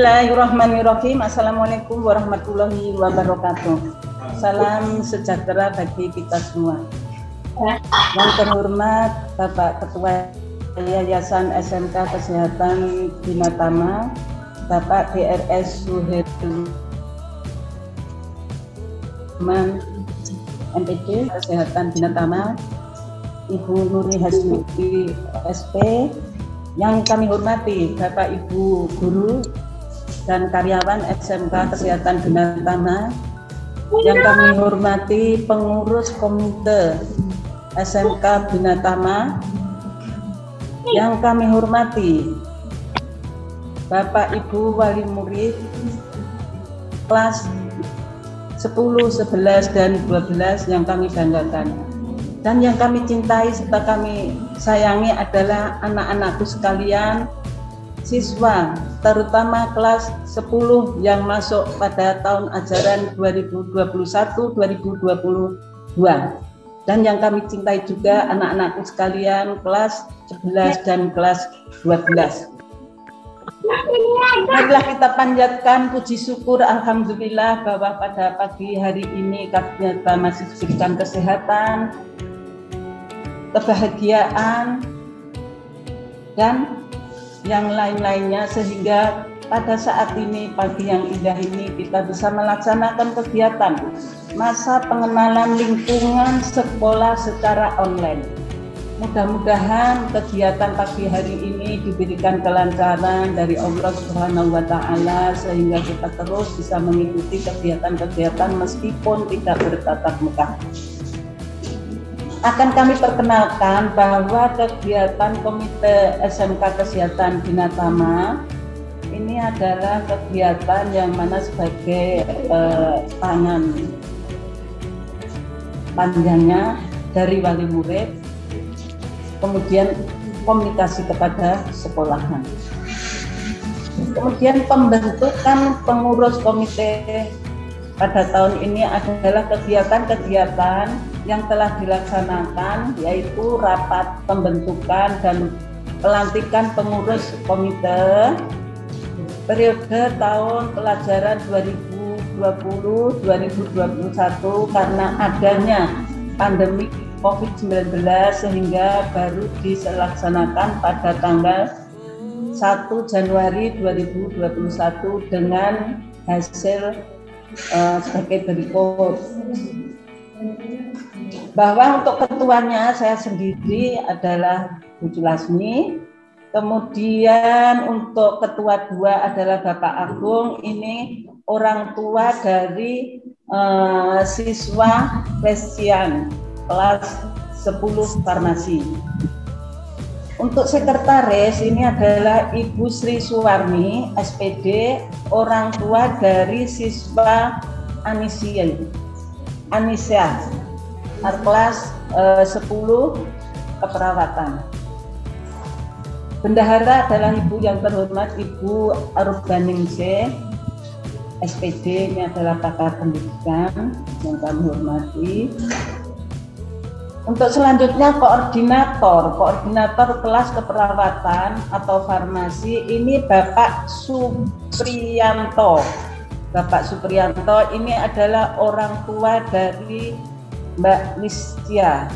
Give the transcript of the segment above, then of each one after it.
Bismillahirrahmanirrahim. Assalamualaikum warahmatullahi wabarakatuh. Salam sejahtera bagi kita semua. Yang terhormat Bapak Ketua Yayasan SMK Kesehatan Binatama, Bapak DRS Suherman MPD Kesehatan Binatama, Ibu Nuri Hasmiti SP. Yang kami hormati Bapak Ibu Guru dan karyawan SMK Kesehatan Binatama, yang kami hormati pengurus komite SMK Binatama, yang kami hormati Bapak Ibu wali murid kelas 10, 11, dan 12 yang kami banggakan. Dan yang kami cintai serta kami sayangi adalah anak-anakku sekalian, siswa, terutama kelas 10 yang masuk pada tahun ajaran 2021-2022. Dan yang kami cintai juga anak-anakku sekalian kelas 11 dan kelas 12. Marilah kita panjatkan puji syukur alhamdulillah bahwa pada pagi hari ini kita masih diberikan kesehatan, kebahagiaan, dan yang lain-lainnya, sehingga pada saat ini, pagi yang indah ini, kita bisa melaksanakan kegiatan masa pengenalan lingkungan sekolah secara online. Mudah-mudahan kegiatan pagi hari ini diberikan kelancaran dari Allah Subhanahu wa Ta'ala, sehingga kita terus bisa mengikuti kegiatan-kegiatan meskipun tidak bertatap muka. Akan kami perkenalkan bahwa kegiatan Komite SMK Kesehatan Binatama ini adalah kegiatan yang mana sebagai tangan panjangnya dari wali murid, kemudian komunikasi kepada sekolahan. Kemudian pembentukan pengurus komite pada tahun ini adalah kegiatan-kegiatan yang telah dilaksanakan, yaitu rapat pembentukan dan pelantikan pengurus komite periode tahun pelajaran 2020-2021 karena adanya pandemi COVID-19, sehingga baru dilaksanakan pada tanggal 1 Januari 2021 dengan hasil sebagai berikut. Bahwa untuk ketuanya saya sendiri adalah Bu Lasmi, kemudian untuk ketua 2 adalah Bapak Agung, ini orang tua dari siswa Lesian kelas 10 farmasi. Untuk sekretaris ini adalah Ibu Sri Suwarni SPD, orang tua dari siswa Anisia kelas 10 keperawatan. Bendahara adalah Ibu yang terhormat Ibu Arbaningsih SPD, ini adalah pakar pendidikan yang kami hormati. Untuk selanjutnya koordinator kelas keperawatan atau farmasi ini Bapak Supriyanto. Bapak Supriyanto ini adalah orang tua dari Mbak Listia,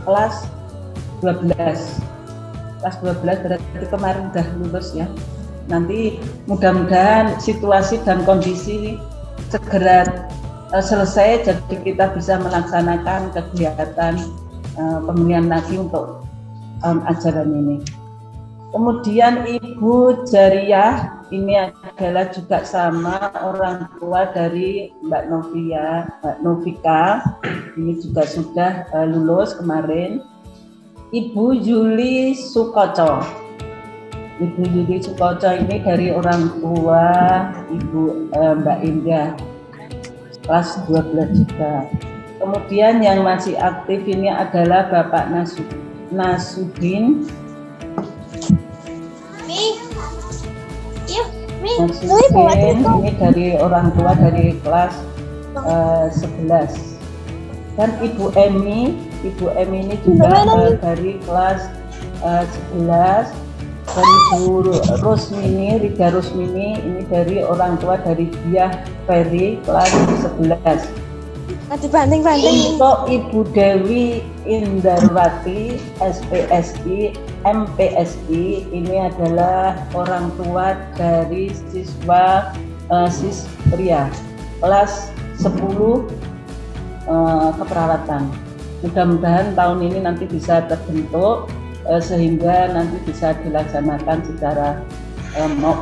kelas 12. Kelas 12 berarti kemarin sudah lulus ya. Nanti mudah-mudahan situasi dan kondisi segera selesai, jadi kita bisa melaksanakan kegiatan pemilihan lagi untuk ajaran ini. Kemudian Ibu Jariyah ini adalah juga sama orang tua dari Mbak Novika, ini juga sudah lulus kemarin. Ibu Yuli Sukoco. Ibu Yuli Sukoco ini dari orang tua Ibu Mbak Indah, kelas 12 juga. Kemudian yang masih aktif ini adalah Bapak Nasudin. Nasudin ini dari orang tua dari kelas 11. Dan Ibu Emi ini juga dari kelas 11. Bapak Ibu Rida Rusmini, ini dari orang tua dari Diah Ferry kelas 11. Dibanting-banting. Untuk Ibu Dewi Indarwati SPSI MPSI, ini adalah orang tua dari siswa pria kelas 10 keperawatan. Mudah-mudahan tahun ini nanti bisa terbentuk sehingga nanti bisa dilaksanakan secara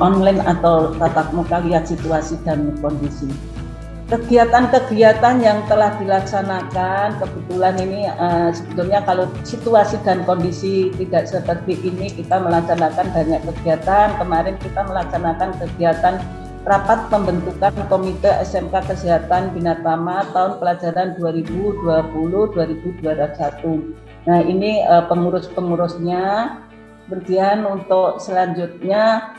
online atau tatap muka, lihat situasi dan kondisi. Kegiatan-kegiatan yang telah dilaksanakan, kebetulan ini sebetulnya kalau situasi dan kondisi tidak seperti ini, kita melaksanakan banyak kegiatan. Kemarin kita melaksanakan kegiatan rapat pembentukan Komite SMK Kesehatan Binatama tahun pelajaran 2020-2021. Nah, ini pengurus-pengurusnya. Kemudian untuk selanjutnya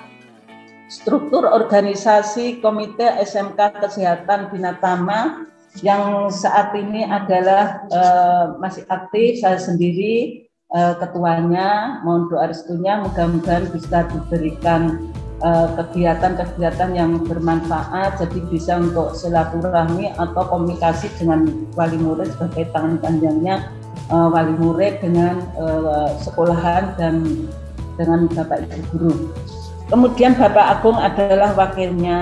struktur organisasi Komite SMK Kesehatan Binatama yang saat ini adalah masih aktif, saya sendiri ketuanya. Mohon doa restunya, mudah-mudahan bisa diberikan kegiatan-kegiatan yang bermanfaat, jadi bisa untuk silaturahmi atau komunikasi dengan wali murid sebagai tangan panjangnya wali murid dengan sekolahan dan dengan Bapak Ibu guru. Kemudian Bapak Agung adalah wakilnya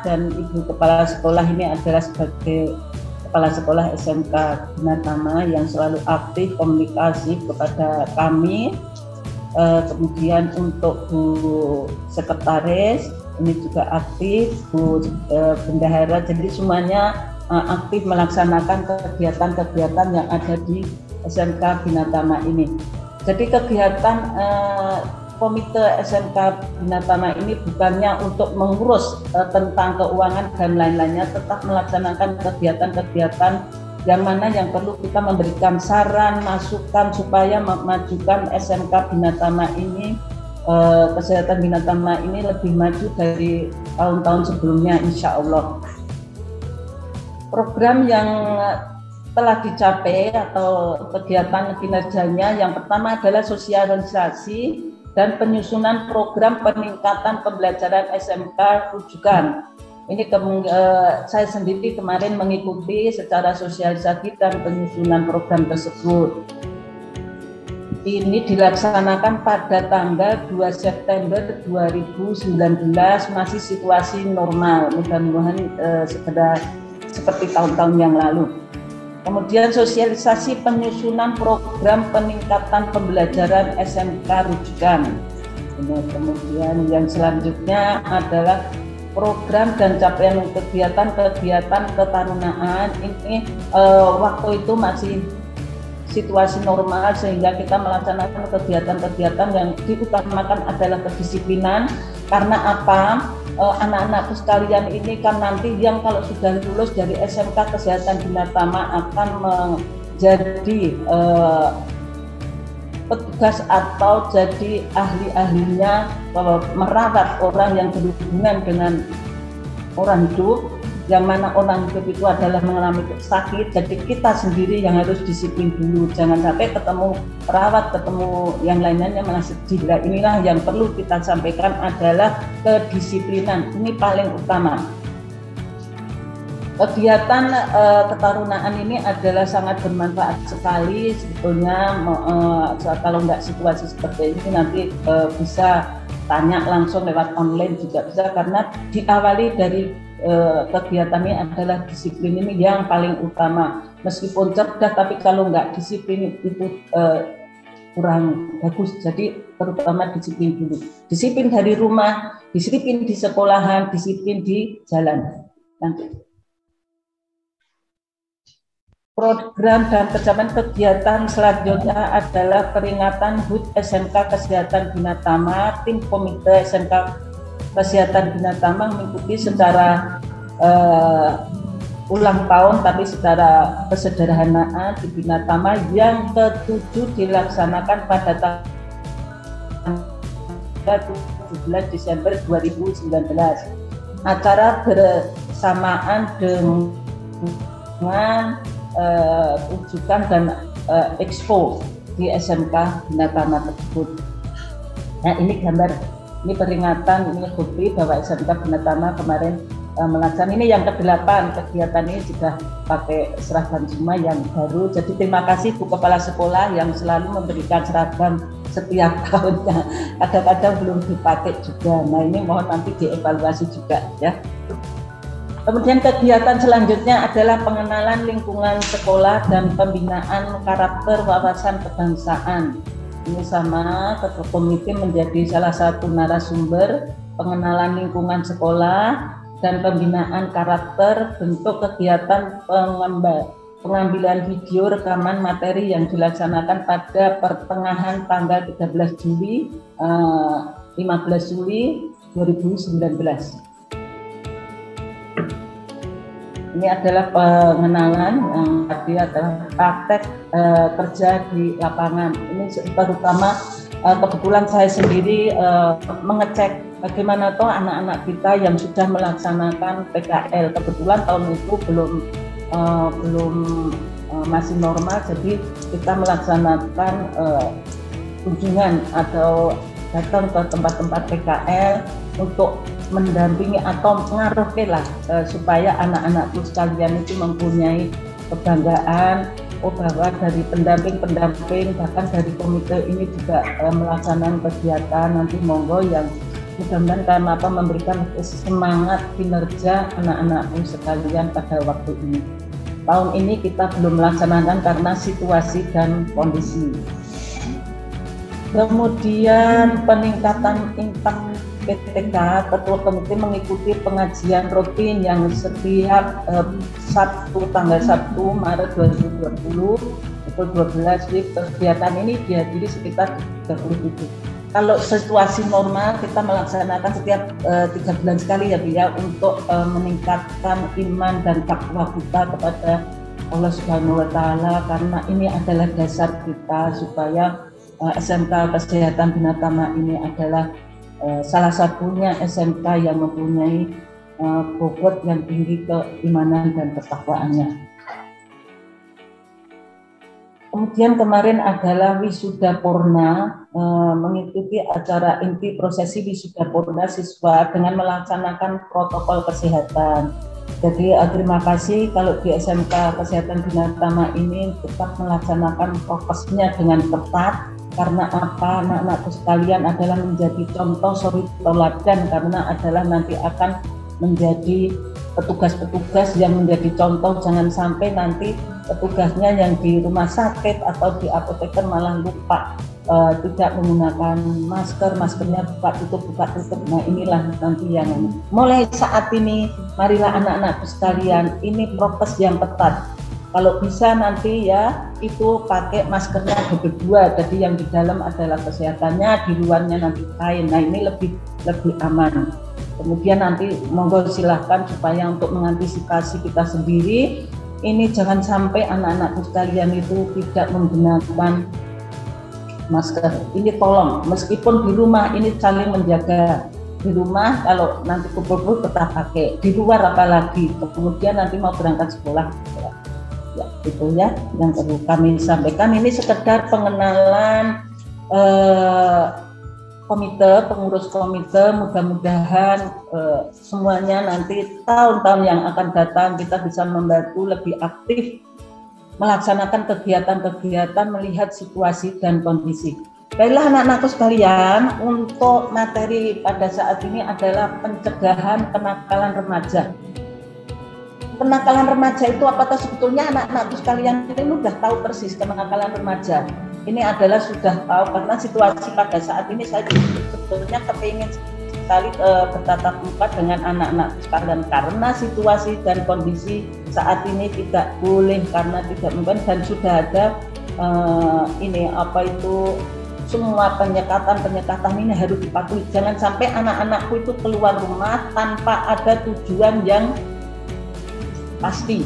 dan Ibu Kepala Sekolah ini adalah sebagai Kepala Sekolah SMK Binatama yang selalu aktif komunikasi kepada kami. Kemudian untuk Bu Sekretaris ini juga aktif, Bu Bendahara, jadi semuanya aktif melaksanakan kegiatan-kegiatan yang ada di SMK Binatama ini. Jadi kegiatan Komite SMK Binatama ini bukannya untuk mengurus tentang keuangan dan lain-lainnya, tetap melaksanakan kegiatan-kegiatan yang mana yang perlu kita memberikan saran, masukan supaya memajukan SMK Binatama ini, kesehatan Binatama ini lebih maju dari tahun-tahun sebelumnya, insya Allah. Program yang telah dicapai atau kegiatan kinerjanya, yang pertama adalah sosialisasi dan penyusunan program peningkatan pembelajaran SMK rujukan. Ini saya sendiri kemarin mengikuti secara sosialisasi dan penyusunan program tersebut. Ini dilaksanakan pada tanggal 2 September 2019, masih situasi normal, mudah-mudahan segera seperti tahun-tahun yang lalu. Kemudian sosialisasi penyusunan program peningkatan pembelajaran SMK rujukan. Kemudian yang selanjutnya adalah program dan capaian kegiatan-kegiatan ketarunaan. Ini waktu itu masih situasi normal sehingga kita melaksanakan kegiatan-kegiatan yang diutamakan adalah kedisiplinan. Karena apa? Anak-anakku sekalian ini kan nanti yang kalau sudah lulus dari SMK Kesehatan Binatama akan menjadi petugas atau jadi ahli-ahlinya merawat orang yang berhubungan dengan orang hidup, yang mana orang hidup itu adalah mengalami sakit. Jadi kita sendiri yang harus disiplin dulu, jangan sampai ketemu perawat, ketemu yang lainnya malah sedih. Nah, inilah yang perlu kita sampaikan adalah kedisiplinan, ini paling utama. Kegiatan ketarunaan ini adalah sangat bermanfaat sekali sebetulnya. Kalau nggak situasi seperti ini nanti bisa tanya langsung lewat online juga bisa, karena diawali dari kegiatan ini adalah disiplin, ini yang paling utama. Meskipun cerdas tapi kalau nggak disiplin itu kurang bagus. Jadi terutama disiplin dulu, disiplin dari rumah, disiplin di sekolahan, disiplin di jalan. Nanti program dan pencapaian kegiatan selanjutnya adalah peringatan HUT SMK Kesehatan Binatama. Tim Komite SMK Kesehatan Binatama mengikuti secara ulang tahun tapi secara kesederhanaan di Binatama yang ke-7 dilaksanakan pada tanggal 17 Desember 2019. Acara bersamaan dengan rujukan dan expo di SMK Binatama tersebut. Nah ini gambar, ini peringatan, ini bukti bahwa SMK Binatama kemarin melaksanakan ini yang ke-8 kegiatan ini sudah pakai seragam semua yang baru. Jadi terima kasih Bu Kepala Sekolah yang selalu memberikan seragam setiap tahunnya. Kadang-kadang belum dipakai juga. Nah ini mohon nanti dievaluasi juga ya. Kemudian kegiatan selanjutnya adalah pengenalan lingkungan sekolah dan pembinaan karakter wawasan kebangsaan. Ini sama, Ketua Komite menjadi salah satu narasumber pengenalan lingkungan sekolah dan pembinaan karakter, bentuk kegiatan pengambilan video rekaman materi yang dilaksanakan pada pertengahan tanggal 13 Juli 15 Juli 2019. Ini adalah pengenalan yang tadi adalah praktek kerja di lapangan. Ini terutama kebetulan saya sendiri mengecek bagaimana toh anak-anak kita yang sudah melaksanakan PKL. Kebetulan tahun itu belum masih normal, jadi kita melaksanakan kunjungan atau datang ke tempat-tempat PKL untuk mendampingi atau mengaruhi lah supaya anak-anakku sekalian itu mempunyai kebanggaan bahwa dari pendamping bahkan dari komite ini juga melaksanakan kegiatan. Nanti monggo yang mudah-mudahan karena memberikan semangat kinerja anak-anakku sekalian pada waktu ini. Tahun ini kita belum melaksanakan karena situasi dan kondisi. Kemudian peningkatan impact PTK, Ketua Komite mengikuti pengajian rutin yang setiap tanggal 1 Maret 2020 pukul 12 kegiatan ini dihadiri sekitar 37. Kalau situasi normal kita melaksanakan setiap 3 bulan sekali ya Bu ya, untuk meningkatkan iman dan takwa kita kepada Allah Subhanahu wa Ta'ala, karena ini adalah dasar kita supaya SMK Kesehatan Binatama ini adalah salah satunya SMK yang mempunyai bobot yang tinggi keimanan dan ketakwaannya. Kemudian kemarin adalah wisuda purna, mengikuti acara inti prosesi wisuda purna siswa dengan melaksanakan protokol kesehatan. Jadi terima kasih kalau di SMK Kesehatan Binatama ini tetap melaksanakan prokesnya dengan ketat. Karena apa? Anak-anakku sekalian adalah menjadi contoh suri teladan, karena adalah nanti akan menjadi petugas-petugas yang menjadi contoh. Jangan sampai nanti petugasnya yang di rumah sakit atau di apoteker malah lupa tidak menggunakan masker, maskernya buka tutup. Nah inilah nanti yang mulai saat ini marilah anak-anakku sekalian ini prokes yang ketat. Kalau bisa nanti ya itu pakai maskernya berdua, jadi yang di dalam adalah kesehatannya, di luarnya nanti kain. Nah ini lebih aman. Kemudian nanti monggo silahkan supaya untuk mengantisipasi kita sendiri, ini jangan sampai anak-anakku sekalian itu tidak menggunakan masker. Ini tolong, meskipun di rumah ini saling menjaga. Di rumah kalau nanti kumpul tetap pakai, di luar apalagi. Kemudian nanti mau berangkat sekolah. Ya, itu ya yang perlu kami sampaikan. Ini sekedar pengenalan pengurus komite. Mudah-mudahan semuanya nanti tahun-tahun yang akan datang kita bisa membantu lebih aktif melaksanakan kegiatan-kegiatan melihat situasi dan kondisi. Baiklah anak-anakku sekalian, untuk materi pada saat ini adalah pencegahan kenakalan remaja. Kenakalan remaja itu apakah sebetulnya anak-anakku sekalian ini sudah tahu persis kenakalan remaja? Ini adalah sudah tahu, karena situasi pada saat ini saya sebetulnya kepingin sekali bertatap muka dengan anak-anak sekalian, karena situasi dan kondisi saat ini tidak boleh, karena tidak mungkin, dan sudah ada semua penyekatan ini harus dipatuhi. Jangan sampai anak-anakku itu keluar rumah tanpa ada tujuan yang pasti.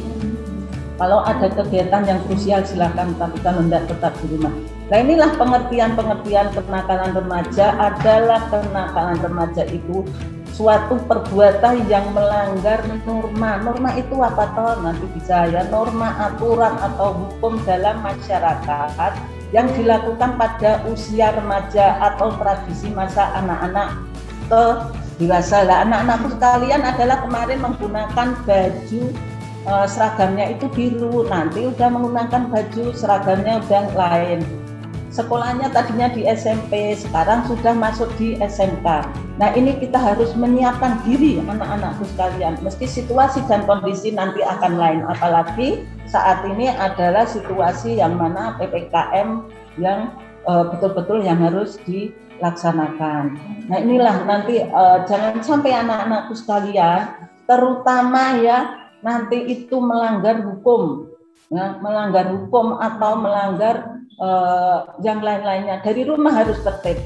Kalau ada kegiatan yang krusial silakan, tapi kalau tidak tetap di rumah. Nah inilah pengertian kenakalan remaja. Adalah kenakalan remaja itu suatu perbuatan yang melanggar norma. Norma itu apa toh? Nanti bisa ya, norma, aturan atau hukum dalam masyarakat yang dilakukan pada usia remaja atau tradisi masa anak-anak ke dewasa. Lah, anak-anakku sekalian adalah kemarin menggunakan baju seragamnya itu biru, nanti udah menggunakan baju seragamnya udah lain. Sekolahnya tadinya di SMP, sekarang sudah masuk di SMK. Nah, ini kita harus menyiapkan diri anak-anakku sekalian. Meski situasi dan kondisi nanti akan lain, apalagi saat ini adalah situasi yang mana PPKM yang betul-betul yang harus dilaksanakan. Nah, inilah nanti jangan sampai anak-anakku sekalian, terutama ya nanti itu melanggar hukum, ya, melanggar hukum atau melanggar yang lain-lainnya. Dari rumah harus tertib,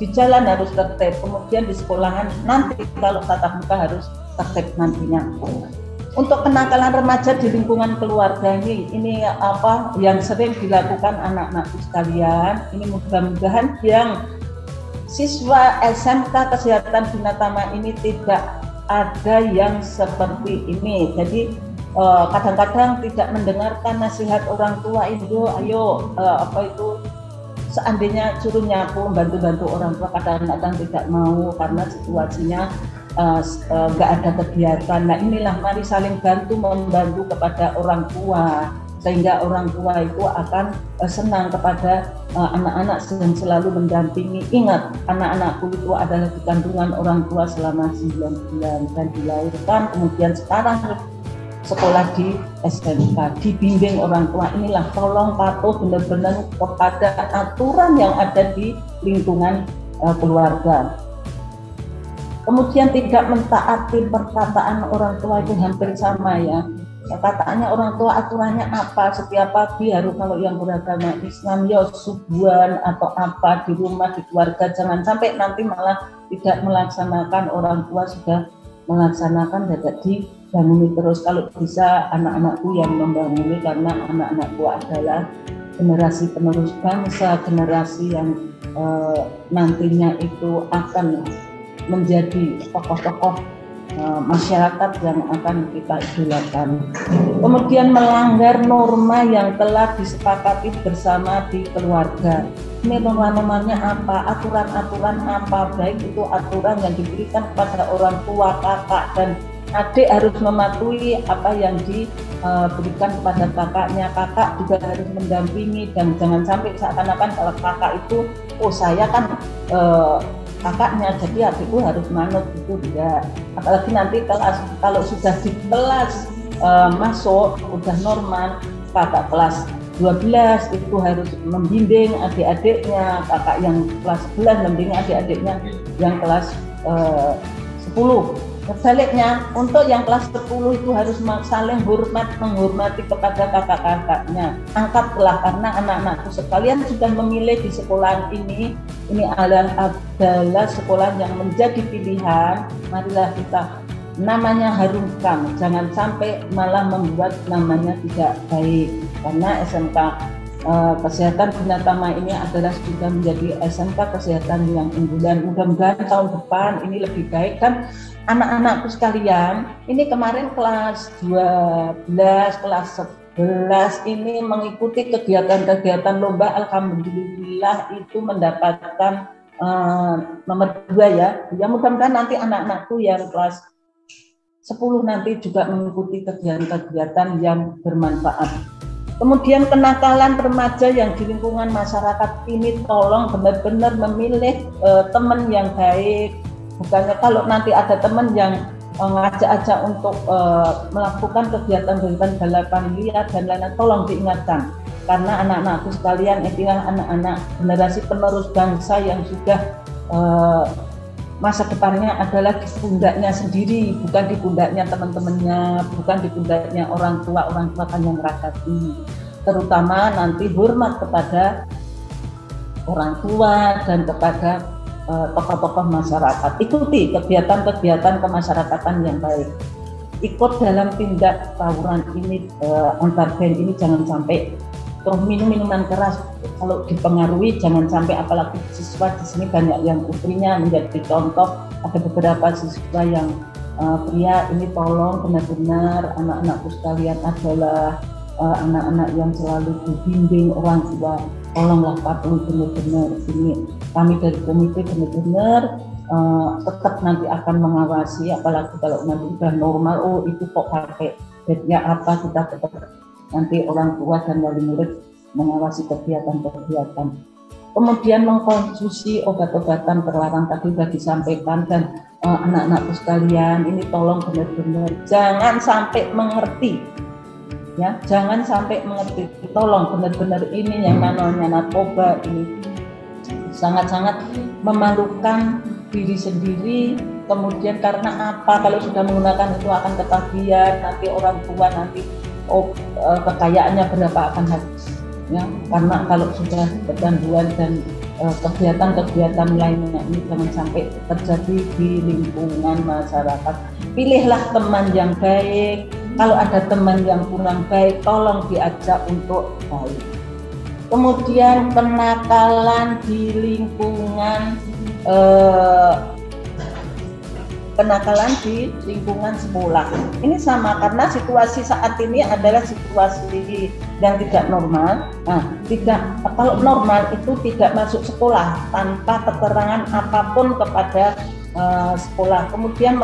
di jalan harus tertib, kemudian di sekolahan nanti kalau tatap muka harus tertib nantinya. Untuk kenakalan remaja di lingkungan keluarga ini apa yang sering dilakukan anak-anakku sekalian. Ini mudah-mudahan yang siswa SMK Kesehatan Bina Tama ini tidak ada yang seperti ini. Jadi kadang-kadang tidak mendengarkan nasihat orang tua itu, ayo seandainya suruh nyapu, bantu-bantu orang tua, kadang-kadang tidak mau karena situasinya nggak ada kegiatan. Nah, inilah mari saling membantu kepada orang tua, sehingga orang tua itu akan senang kepada anak-anak yang selalu mendampingi. Ingat, anak-anakku itu adalah di kandungan orang tua selama 9 bulan dan dilahirkan, kemudian sekarang sekolah di SMK, dibimbing orang tua. Inilah tolong patuh benar-benar kepada aturan yang ada di lingkungan keluarga. Kemudian tidak mentaati perkataan orang tua itu hampir sama ya. Kataannya orang tua aturannya apa, setiap pagi harus, kalau yang beragama Islam ya subuhan atau apa di rumah, di keluarga, jangan sampai nanti malah tidak melaksanakan, orang tua sudah melaksanakan tidak dibangun terus. Kalau bisa anak-anakku yang membangun, karena anak-anakku adalah generasi penerus bangsa, generasi yang nantinya itu akan menjadi tokoh-tokoh masyarakat yang akan kita idolakan. Kemudian melanggar norma yang telah disepakati bersama di keluarga. Ini norma-normanya apa, aturan-aturan apa, baik itu aturan yang diberikan kepada orang tua, kakak dan adik harus mematuhi apa yang diberikan kepada kakaknya. Kakak juga harus mendampingi dan jangan sampai seakan-akan kalau kakak itu, oh saya kan kakaknya, jadi adikku harus manut, itu tidak. Apalagi nanti kalau sudah di kelas masuk udah normal, kakak kelas 12 itu harus membimbing adik-adiknya, kakak yang kelas 11 membimbing adik-adiknya yang kelas 10. Sebaliknya untuk yang kelas 10 itu harus saling menghormati kepada kakak-kakaknya. Angkatlah, karena anak-anakku sekalian sudah memilih di sekolah ini adalah sekolah yang menjadi pilihan. Marilah kita namanya harumkan, jangan sampai malah membuat namanya tidak baik. Karena SMK Kesehatan Bina Tama ini adalah sudah menjadi SMK Kesehatan yang unggulan. Mudah-mudahan tahun depan ini lebih baik. Dan anak-anakku sekalian, ini kemarin kelas 12, kelas 11 ini mengikuti kegiatan-kegiatan lomba. Alhamdulillah itu mendapatkan nomor 2 ya. Ya mudah-mudahan nanti anak-anakku yang kelas 10 nanti juga mengikuti kegiatan-kegiatan yang bermanfaat. Kemudian kenakalan remaja yang di lingkungan masyarakat ini, tolong benar-benar memilih teman yang baik. Bukannya kalau nanti ada teman yang ngajak-ajak untuk melakukan kegiatan-kegiatan balapan liar dan lain-lain, tolong diingatkan. Karena anak-anakku sekalian, inilah anak-anak generasi penerus bangsa yang sudah masa depannya adalah di pundaknya sendiri, bukan di pundaknya teman-temannya, bukan di pundaknya orang tua kan yang meragati. Terutama nanti hormat kepada orang tua dan kepada tokoh-tokoh masyarakat. Ikuti kegiatan-kegiatan kemasyarakatan yang baik. Ikut dalam tindak tawuran ini, antar band ini jangan sampai. Terus minuman keras kalau dipengaruhi jangan sampai, apalagi siswa di sini banyak yang putrinya menjadi contoh. Ada beberapa siswa yang pria, ini tolong benar-benar anak-anakku sekalian adalah anak-anak yang selalu dibimbing orang tua, tolonglah patuhi benar-benar ini. Kami dari komite benar-benar tetap nanti akan mengawasi, apalagi kalau nanti sudah normal, oh itu kok pakai bednya apa, kita tetap nanti orang tua dan wali murid mengawasi kegiatan-kegiatan. Kemudian mengkonsumsi obat-obatan terlarang tadi sudah disampaikan, dan anak-anakku sekalian ini tolong benar-benar jangan sampai mengerti, ya jangan sampai mengerti, tolong benar-benar ini yang namanya narkoba ini sangat-sangat memalukan diri sendiri. Kemudian karena apa, kalau sudah menggunakan itu akan ketagihan, nanti orang tua nanti kekayaannya berapa akan habis, ya karena kalau sudah kecanduan dan kegiatan-kegiatan lainnya ini jangan sampai terjadi di lingkungan masyarakat. Pilihlah teman yang baik, kalau ada teman yang kurang baik tolong diajak untuk baik. Kemudian kenakalan di lingkungan sekolah ini sama, karena situasi saat ini adalah situasi yang tidak normal. Nah, kalau normal itu tidak masuk sekolah tanpa keterangan apapun kepada sekolah, kemudian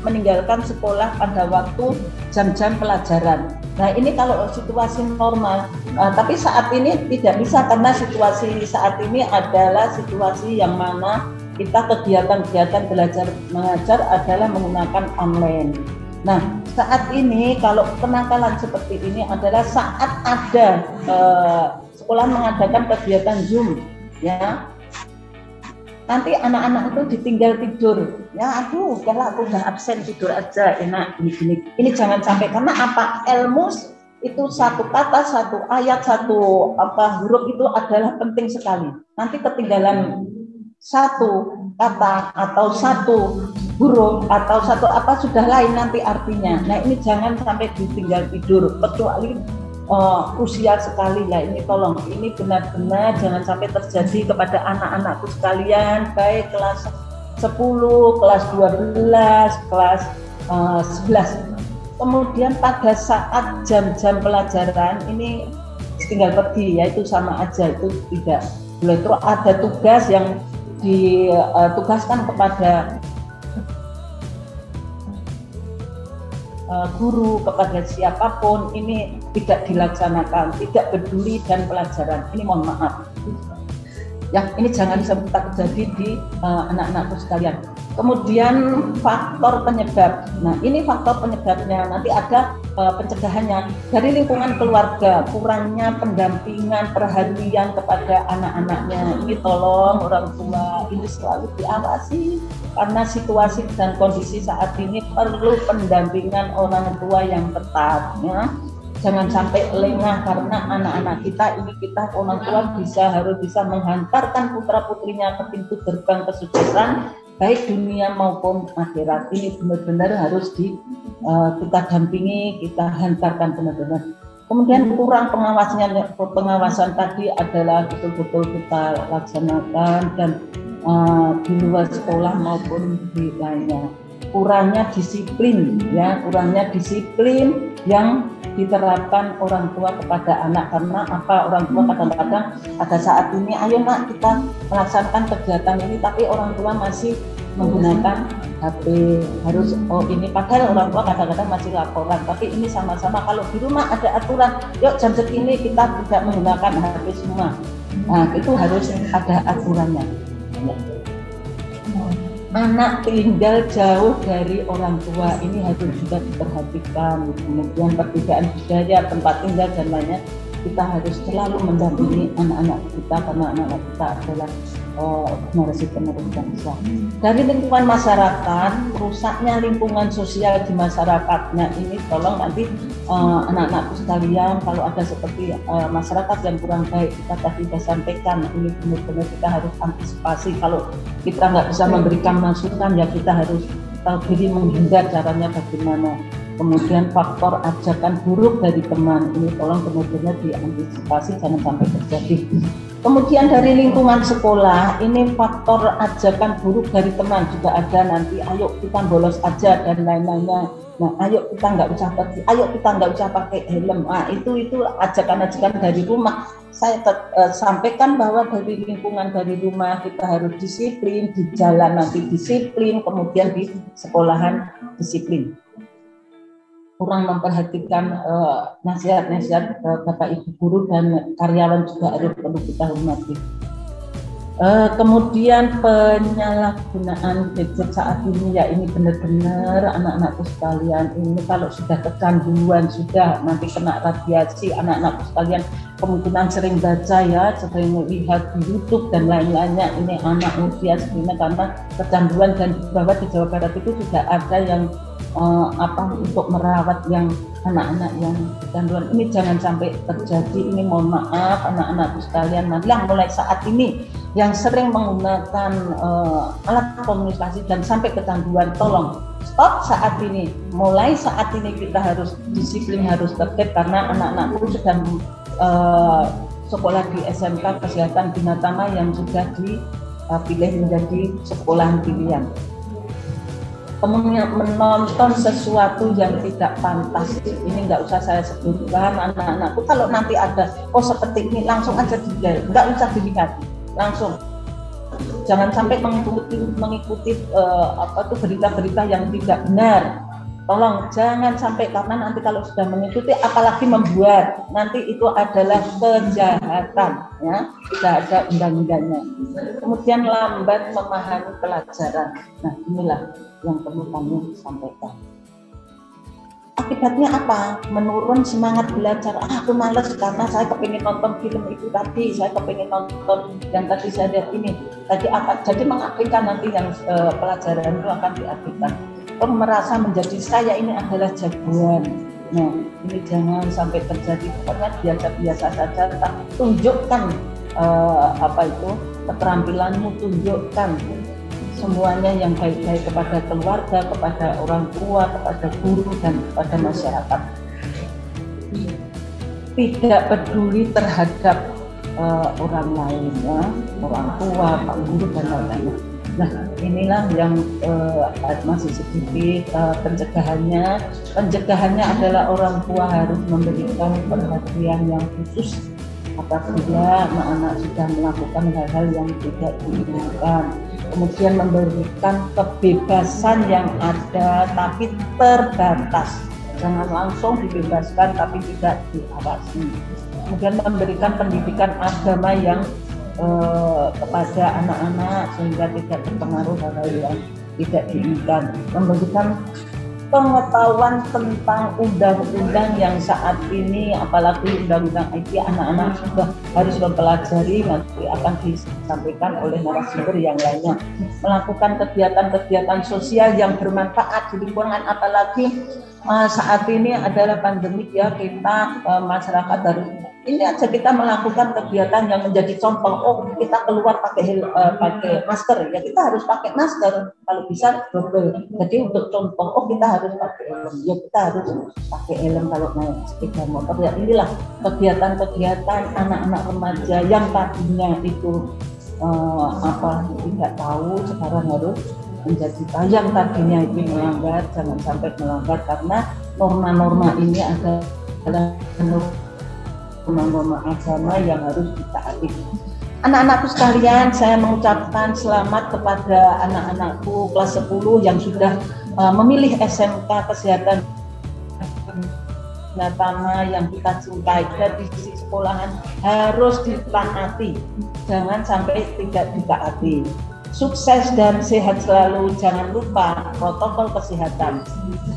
meninggalkan sekolah pada waktu jam-jam pelajaran. Nah ini kalau situasi normal, tapi saat ini tidak bisa, karena situasi saat ini adalah situasi yang mana kita kegiatan-kegiatan belajar mengajar adalah menggunakan online. Nah saat ini kalau kenakalan seperti ini adalah saat ada sekolah mengadakan kegiatan Zoom, ya nanti anak-anak itu ditinggal tidur, ya aduh kalau aku udah absen tidur aja enak ini jangan sampai, karena apa, ilmu itu satu kata, satu ayat, satu huruf itu adalah penting sekali. Nanti ketinggalan satu kata atau satu huruf atau satu apa sudah lain nanti artinya. Nah ini jangan sampai ditinggal tidur, kecuali usia sekali lah ini, tolong ini benar-benar jangan sampai terjadi kepada anak-anakku sekalian, baik kelas 10, kelas 12, kelas 11. Kemudian pada saat jam-jam pelajaran ini tinggal pergi, ya itu sama aja, itu tidak boleh. Terus ada tugas yang ditugaskan kepada guru, kepada siapapun, ini tidak dilaksanakan, tidak peduli dan pelajaran. Ini mohon maaf, ya ini jangan sampai terjadi di anak-anakku sekalian. Kemudian faktor penyebab, nah ini faktor penyebabnya nanti ada pencegahannya dari lingkungan keluarga, kurangnya pendampingan, perhatian kepada anak-anaknya. Ini tolong orang tua ini selalu diawasi, karena situasi dan kondisi saat ini perlu pendampingan orang tua yang tepat, ya. Jangan sampai lengah, karena anak-anak kita ini, kita orang tua harus bisa menghantarkan putra-putrinya ke pintu gerbang kesuksesan baik dunia maupun akhirat. Ini benar-benar harus kita dampingi, kita hantarkan benar-benar. Kemudian kurang pengawasan tadi adalah betul-betul kita laksanakan, dan di luar sekolah maupun di lainnya. Kurangnya disiplin, ya kurangnya disiplin yang diterapkan orang tua kepada anak. Karena apa, orang tua kadang-kadang pada saat ini ayo nak kita melaksanakan kegiatan ini, tapi orang tua masih menggunakan HP, harus ini, padahal orang tua kadang-kadang masih laporan, tapi ini sama-sama kalau di rumah ada aturan, yuk jam segini kita tidak menggunakan HP semua. Nah itu harus ada aturannya. Anak tinggal jauh dari orang tua ini harus juga diperhatikan. Kemudian perbedaan budaya, tempat tinggal dan lainnya, kita harus selalu mendampingi anak-anak kita, karena anak-anak kita adalah generasi penerus bangsa. Dari lingkungan masyarakat, rusaknya lingkungan sosial di masyarakat. Nah ini tolong nanti anak-anakku sekalian, kalau ada seperti masyarakat yang kurang baik, kita tadi sudah sampaikan, ini benar-benar kita harus antisipasi. Kalau kita nggak bisa memberikan masukan, ya kita harus tahu diri menghindar caranya bagaimana. Kemudian faktor ajakan buruk dari teman, ini tolong benar-benar diantisipasi, jangan sampai terjadi. Kemudian dari lingkungan sekolah, ini faktor ajakan buruk dari teman juga ada nanti, ayo kita bolos aja dan lain-lainnya. Nah, ayo kita nggak usah pergi, ayo kita nggak usah pakai helm. Nah, itu ajakan-ajakan dari rumah. Saya sampaikan bahwa dari lingkungan dari rumah kita harus disiplin, di jalan nanti disiplin, kemudian di sekolahan disiplin. Kurang memperhatikan nasihat-nasihat Bapak Ibu guru dan karyawan juga harus perlu kita hormati. Kemudian penyalahgunaan gadget saat ini, ya ini benar-benar anak-anakku sekalian, ini kalau sudah kecanduan, sudah nanti kena radiasi, anak-anakku sekalian kemungkinan sering baca ya, sering lihat di YouTube dan lain-lainnya, ini anak usia segini karena kecanduan. Dan bahwa di Jawa Barat itu sudah ada yang untuk merawat yang anak-anak yang kecanduan. Ini jangan sampai terjadi, ini mohon maaf anak-anakku sekalian, yang mulai saat ini yang sering menggunakan alat komunikasi dan sampai kecanduan, tolong stop saat ini. Mulai saat ini kita harus disiplin, harus tertib, karena anak-anakku sedang sekolah di SMK Kesehatan Bina Tama yang sudah dipilih menjadi sekolah pilihan. Kemudian menonton sesuatu yang tidak pantas, ini nggak usah saya sebutkan. Anak-anakku kalau nanti ada seperti ini, langsung aja dilihat, nggak usah dilihat, langsung. Jangan sampai mengikuti berita-berita yang tidak benar. Tolong jangan sampai, karena nanti kalau sudah mengikuti apalagi membuat, nanti itu adalah kejahatan, ya, tidak ada undang-undangnya. Kemudian lambat memahami pelajaran. Nah, inilah yang perlu kami sampaikan. Akibatnya apa? Menurun semangat belajar. Aku males karena saya kepingin nonton film itu tadi, saya kepingin nonton yang tadi saya lihat ini. Tadi apa? Jadi mengabaikan nanti yang pelajaran itu akan diabaikan. Merasa menjadi saya ini adalah jagoan. Nah, ini jangan sampai terjadi. Pokoknya biasa-biasa saja. Tunjukkan keterampilanmu, tunjukkan semuanya yang baik-baik kepada keluarga, kepada orang tua, kepada guru, dan kepada masyarakat. Tidak peduli terhadap orang lain, ya, orang tua, pak guru, dan lain-lain. Nah, inilah yang masih sedikit pencegahannya. Pencegahannya adalah orang tua harus memberikan perhatian yang khusus apabila anak-anak sudah melakukan hal-hal yang tidak diinginkan. Kemudian memberikan kebebasan yang ada tapi terbatas. Jangan langsung dibebaskan tapi tidak diawasi. Kemudian memberikan pendidikan agama yang kepada anak-anak sehingga tidak terpengaruh hal-hal yang tidak diinginkan. Memberikan pengetahuan tentang undang-undang yang saat ini, apalagi undang-undang IT, anak-anak sudah harus mempelajari, nanti akan disampaikan oleh narasumber yang lainnya. Melakukan kegiatan-kegiatan sosial yang bermanfaat di lingkungan, apalagi saat ini adalah pandemik, ya, kita masyarakat harus ini aja kita melakukan kegiatan yang menjadi contoh. Kita keluar pakai masker, ya kita harus pakai masker, kalau bisa double. Jadi untuk contoh, kita harus pakai helm, ya kita harus pakai helm kalau naik sepeda motor. Ya inilah kegiatan-kegiatan anak-anak remaja yang tadinya itu tidak tahu, sekarang harus menjadi yang tadinya itu melanggar, jangan sampai melanggar, karena norma-norma ini adalah norma agama yang harus ditaati. Anak-anakku sekalian, saya mengucapkan selamat kepada anak-anakku kelas 10 yang sudah memilih SMK Kesehatan Bina Tama yang kita cintai. Dari sisi sekolahan harus ditaati, jangan sampai tidak ditaati. Sukses dan sehat selalu, jangan lupa protokol kesehatan.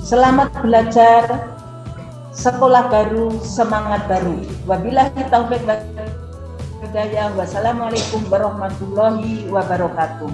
Selamat belajar, sekolah baru, semangat baru. Wabillahi taufiq wal hidayah. Wassalamualaikum warahmatullahi wabarakatuh.